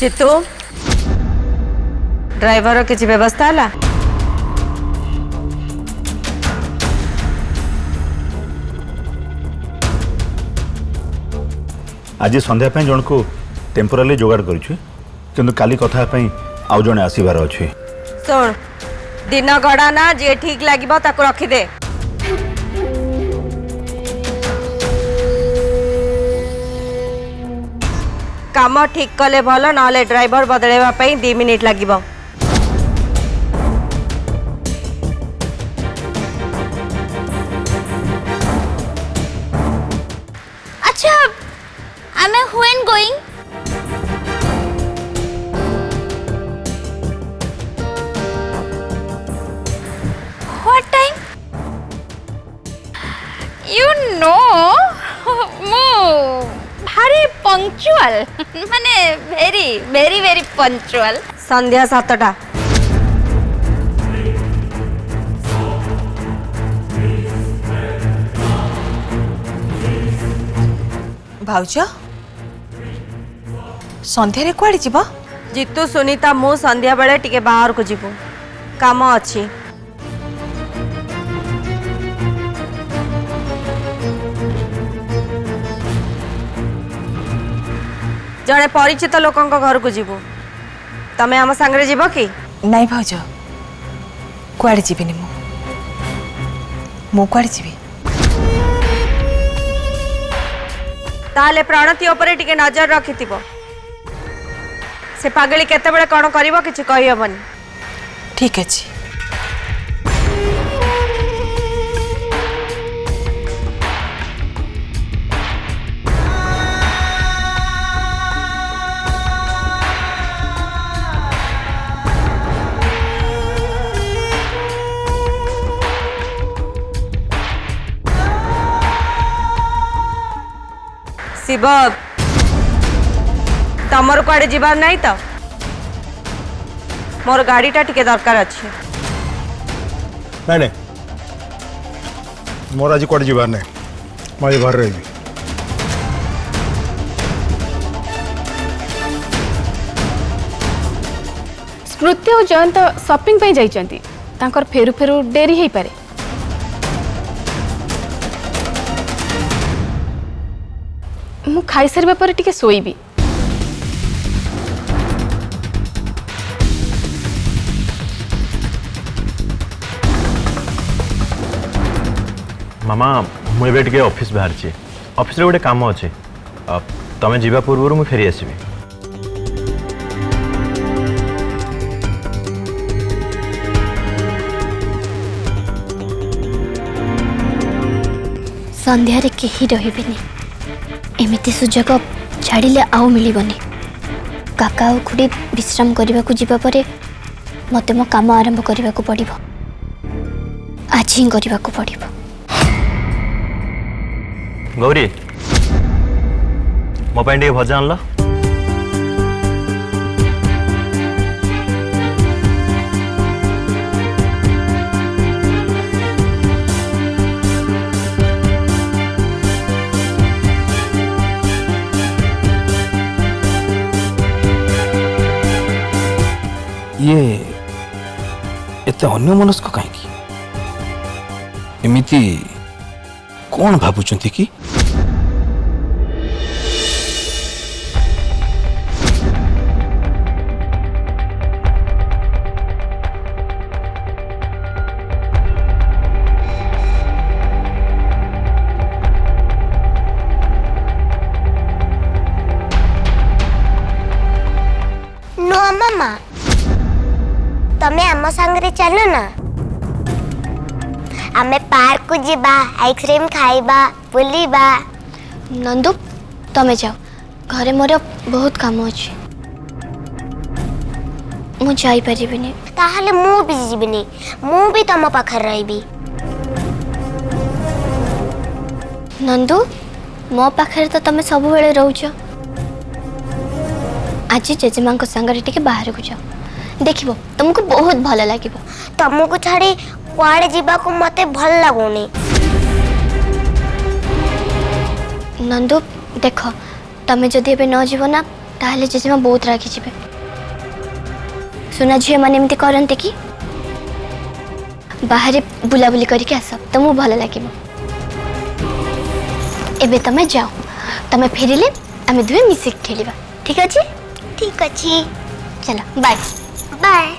Chittu driver किसी व्यवस्था है आज संध्या जन को टेम्पोराली जोगाड़ करूँ काली कथा आउ जड़े आसबार अच्छे सुन दिन गड़ा ना जी ठीक लगे ताको रखीदे काम ठीक कले भल ना ड्राइवर बदलवा 2 मिनिट लगे अच्छा am I when going what time you know भारी पंक्चुअल माने वेरी वेरी वेरी पंक्चुअल संध्या 7टा भाउज संध्या रे कुआडे जीव जितु सुनीता मु संध्या बेले टिके बाहर को जीवु काम अच्छी जड़े परिचित लोकों घर को जीवु तमे आम सांगरे जीव कि नहीं भाउज कुआडे जीविनी मु कुआडे जीवी ताले प्रणति उपरे टिके नजर रखिथिबो से पागली केते बेले कोन करिवो किछि कहि हबनी ठीक अछि शिव तमर कुआडे जीवार नहीं तो मोर गाड़ीटा टिके दरकार अच्छे नहीं नहीं मोर आज कुआडे जीवार नहीं मैं घर रही स्मृति और जयंत शॉपिंग पे जाइचंती तांकर फेरु फेरु डेरी हेई पारे मु खाई सारिबा पर टिके सोईबी मामा मुझे टे ऑफिस बाहर ऑफिस रे गोटे काम अच्छे तमें जीवा पूर्व मु फेरी आसबि संध्यारे केही रहिबेनी एमिति सुजोग छाड़िले आउ मिलिबनी काका और खुड़ी विश्राम करने को जीवा परे मते मो काम आरंभ करने को पड़िबो आज ही करने को पड़िबो गौरी मो पे भजा आनल ये एते अन्य मनस्क कहीं एमिति कौन भावुंट कि नो मामा तमे आम सांगरे चलो ना आमे पार्क को जीवा आइसक्रीम खाइबा बुलिबा। नंदू तमे जाओ घरे मोर बहुत काम अच्छे मु जाई परिबिनी। ताहले मु भी जीविनी मु भी तम पाखर रहिबी। नंदू मो पाखे तो तुम सब बेले रोच आज जेजेमा सांगे टे बाहर को जाओ देखो तुमको बहुत भल लगे। तुमको छाड़ी कुआड़े जीवा को मते भल लगुनी। नंदू देख तुम जदि एबे न जीव ना ताहले जेजेमा बहुत रागी जीवे। सुना झील मैंने एमती करते कि बाहर बुलाबुली करके आस तुमको भल लगे। एबे तमे जाओ तमे फेरिले आमे दुए मिसिक खेलिबा ठीक अछि। ठीक अछि चलो बाय बाय।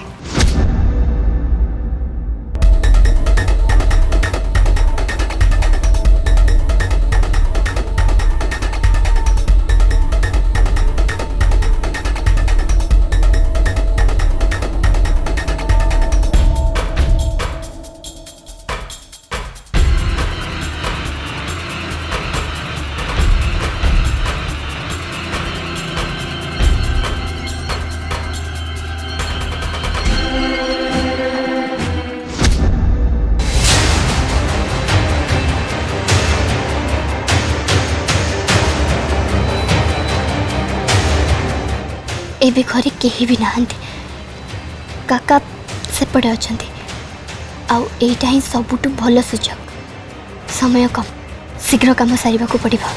एबे घरे केही भी नहांती काका सेपटे अछंती आउ एटा ही सबुटु भल सुजोग। समय कम शीघ्र काम सारिबा को पड़िबा।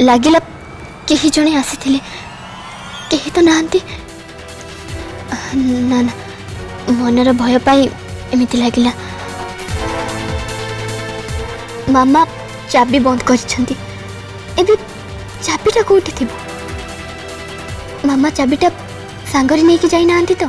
लगिला केही जणे आसीथिले केही तो नांती ना ना मनर भय पाई एमिति लागिला। मामा चाबी बंद करिछंती एबे चाबीटा कोठी थिबो मामा चाबिटा सांगरे नहीं कि जाई नांती तो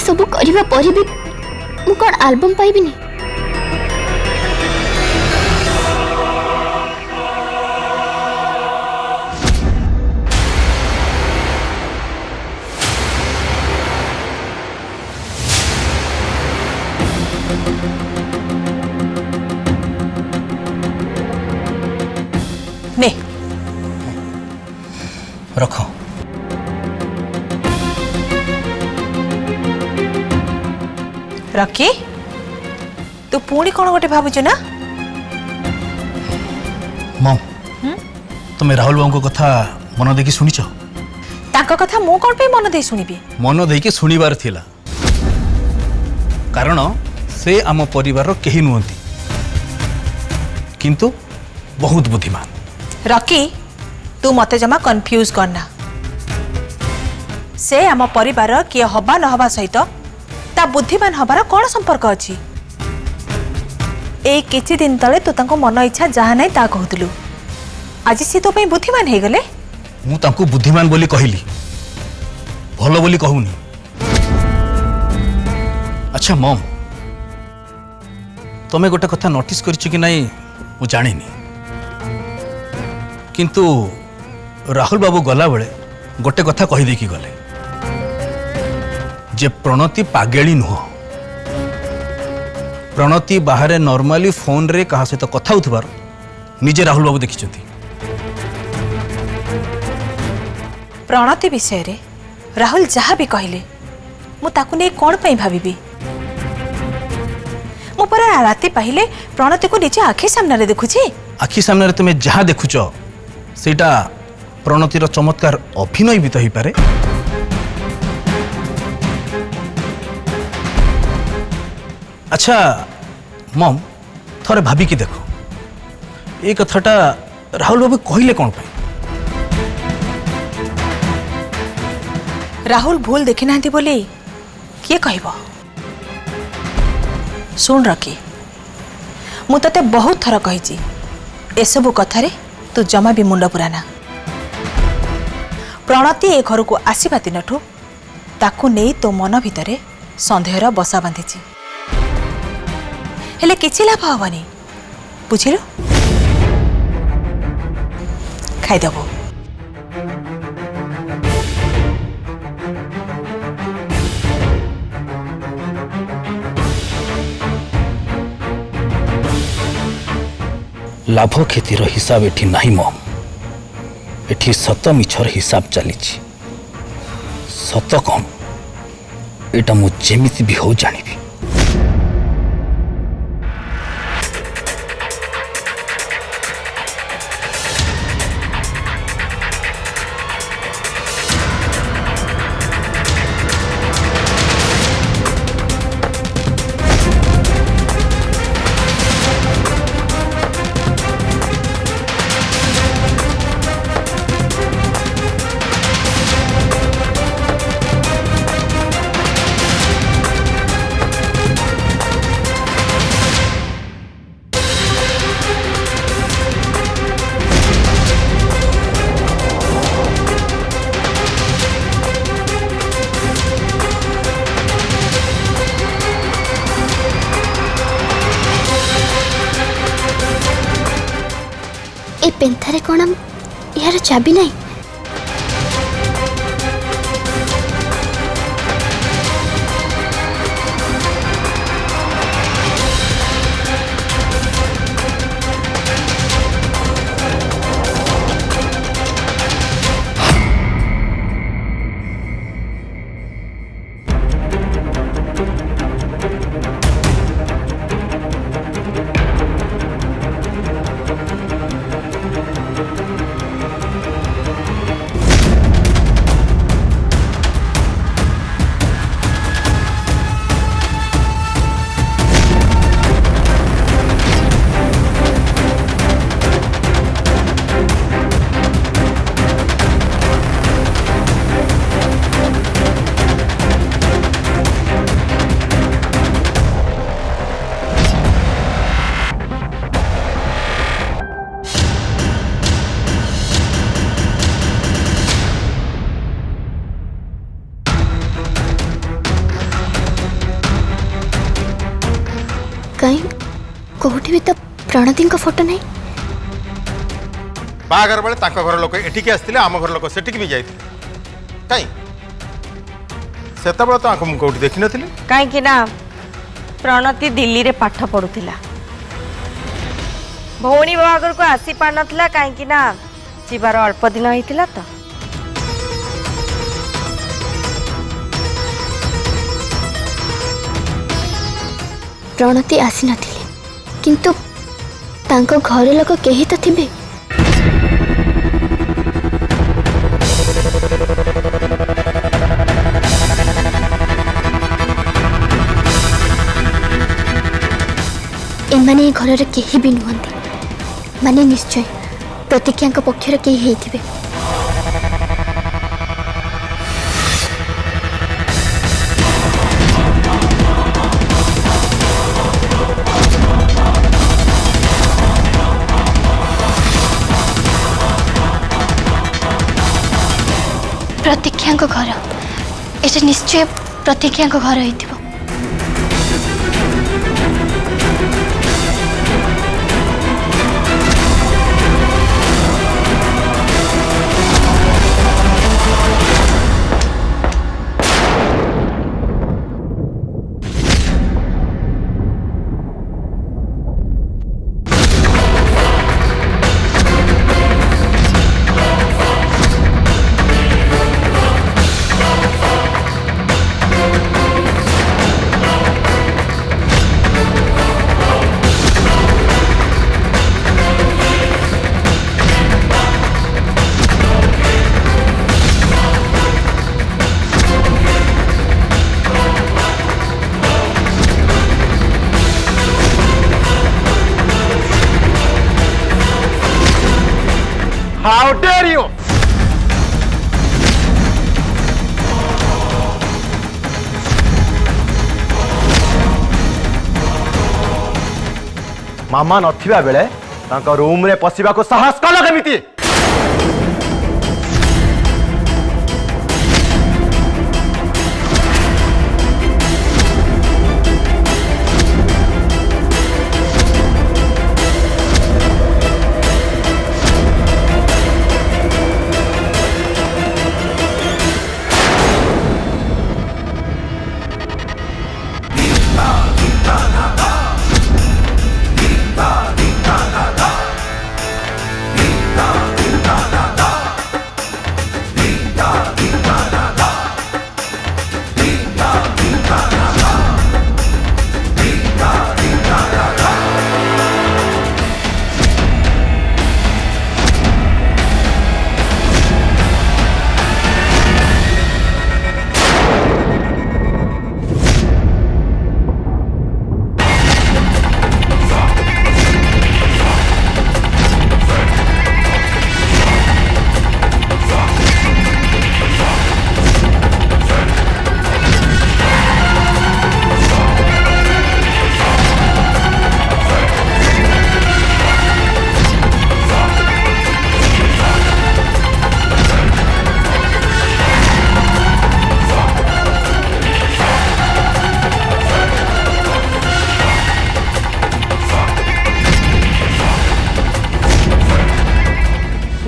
सब करबा पर भी मु कौन एल्बम पाइबी नहीं ने रखो रकी तू पुणी कौन गोटे भावुच ना मम तुम्हें राहुल बाबू को कथा मन देखी शुणिच ताको कथा मु कौन पे मन दे सुनिबी मन देकी शुणिबार थिला कारण से आम परिवार केही नुहंती किंतु बहुत बुद्धिमान रकी तू मते जमा कंफ्यूज करना से आम परिवार किए हवा न हवा सहित ता बुद्धिमान हबार कौन संपर्क अछि ए किछि दिन तले तू तांको मन इच्छा जहा नै ता कहतलु आज से तो पे बुद्धिमान हे गले मु तांको बुद्धिमान बोली कहली भलो बोली कहूनी अच्छा मम तमे गोटे कथा नोटिस करछि कि नहीं मु जानिनी किंतु राहुल बाबू गला बेले गोटे कथा कही देखी गले जे प्रणति पागेली नुह प्रणति बाहर नॉर्मली फोन रे कहा सहित कथा उठबार निजे राहुल बाबू देखिछंती प्रणति विषय रे राहुल जहाँ भी कहले मु ताकु नै कोन पई भाबिबी मु पर राति पहिले प्रणति को निजे आखि सामने रे देखुछि आखि सामने रे तुमे जहाँ देखुछ सेटा प्रणतिर चमत्कार अभिनय भी तो ही पारे अच्छा मम थोड़े भाभी की देखो ये कथाटा राहुल बाबू कहले कौन पाई राहुल भूल देखि नांती बोली किए कहबो सुन रखी मु तते बहुत थर कहिछि एसबु कथारे तू जमा भी मुंड पुराना प्रणति ए घर को आसीबा दिनठू ताकू नहीं तो मन भितरे संदेहर बसा बांधिछि हेले किछि लाभ हबनी बुझिलु खाइदेबो लाभ क्षतिर हिसाब एठी नहीं मम एठी सत मिछर हिसाब चली सत कौन एटा मु जेमिति भी हो जानिबी ए पेंथारे कौन यार चाबी नहीं कहीं कोठी भी तो प्रणति फोटो नहीं बाहागर बेले घर लोक एठिकी आसते आम घर लोक सेठिकी भी जाते कहीं से तो आंख मुझे कौटी देखी नी कहीं ना प्रणति दिल्ली रे पाठ पढ़ुला भौणी बाहागर को आसी पार नथिला कहीं ना जीवार अल्प दिन होता तो प्रणति आसी नथिले किंतु तांको घर लोक केही तो थिबे एमाने घर केही भी नुहंती माने निश्चय प्रतीक्षा पक्षर केही हेथिबे प्रतीक्षा घर एटा निश्चय प्रतीक्षा घर हेथिबो How dare you! मामा नथिबा बेले तांका रूम रे पसिबा को साहस कल केमिति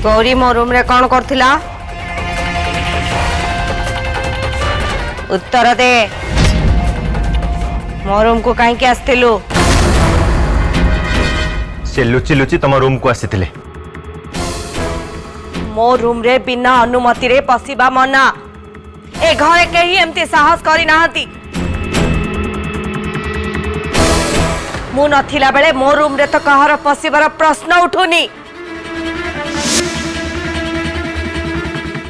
गौरी मो रूम रे कौन करथिला उत्तर दे मो रूम को कहीं के आस्तिलु से लुचि लुचि तम रूम को आसीथिले मो रूम रे बिना अनुमति रे पसिबा मना ए घरे केही एमती साहस करी नाहंती मु नथिला बेले मो रूम रे तो कहर पसिबार प्रश्न उठुनी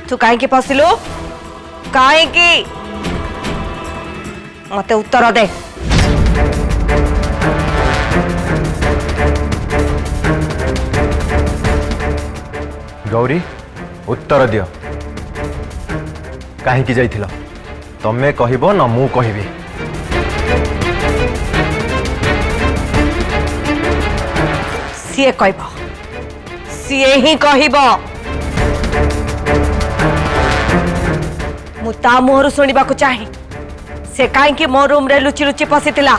तू कहीं पशिलु कहीं मते उत्तर दे गौरी उत्तर दियो कहीं जाइथिल तमे कहबो न मु कहबी सीए कहबो सीए ही कहबो मुता मोहर शुणा चाहे से कहीं मो रूम रे लुचि लुचि पशिला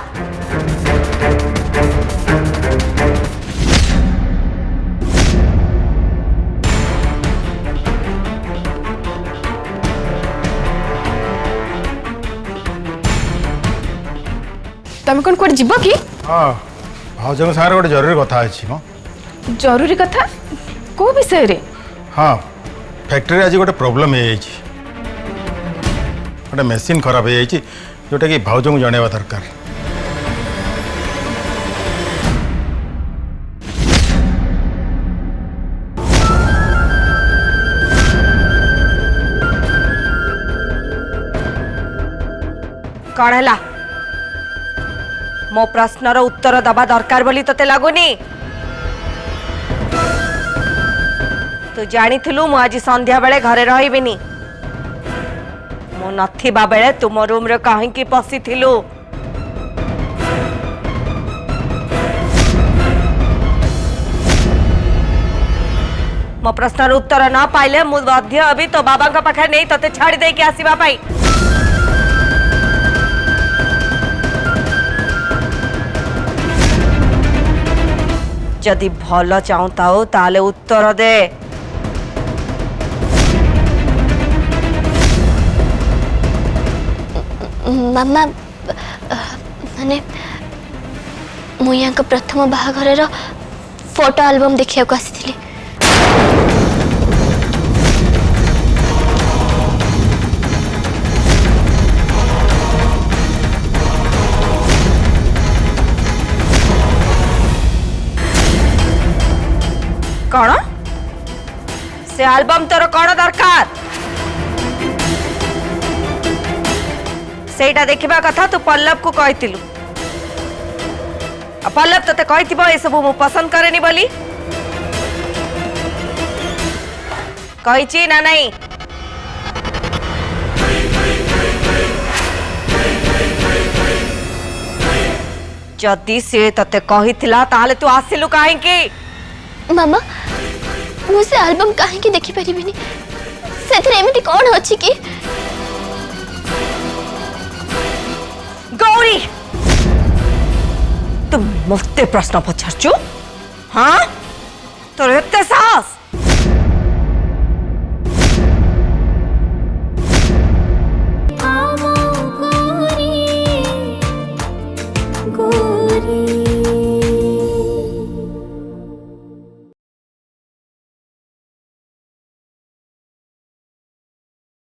तुम कौन कुआडे जीव कि हाँ भाउजों सागर गोटे जरूरी कथा अच्छी मो जरूरी कथा को विषय रे हाँ फैक्ट्री आज गोटे प्रोब्लेम हो गोटे मेसीन खराब हो जोटा कि भाउजों को जनवा दरकार कौन है मो प्रश्नर उत्तर दबा दरकार बोली तते लगुनी तू जानी मु आज संध्या बेले घरे रहिबिनी मु नथिबा बेले तुम रूम रे कहीं पशि मो प्रश्नर उत्तर न पाइले मु बाध्य अभी तो बाबा का पाखे नहीं तते छाड़ी दे के आसीबा पाई जदि भल चाहता हो ताले उत्तर दे मामा माने मु यहाँ प्रथम बाहाघर फोटो आल्बम देखा आसी कौन से एल्बम तोर कौन दरकार सेटा देखा कथा तू पल्लव को कहतिलु पल्लव तते कहथिबो ए सब मु पसंद करेनी बोली कहिची ना नहीं जदि से तते कहिथिला ताले तू आसिलु काहे की मामा मुझे एल्बम कहीं देखी पारिबिनी सेथरे एमिति कोन अछि कि गौरी तुम मुफ्ते प्रश्न पचारचु हाँ तोर एते साहस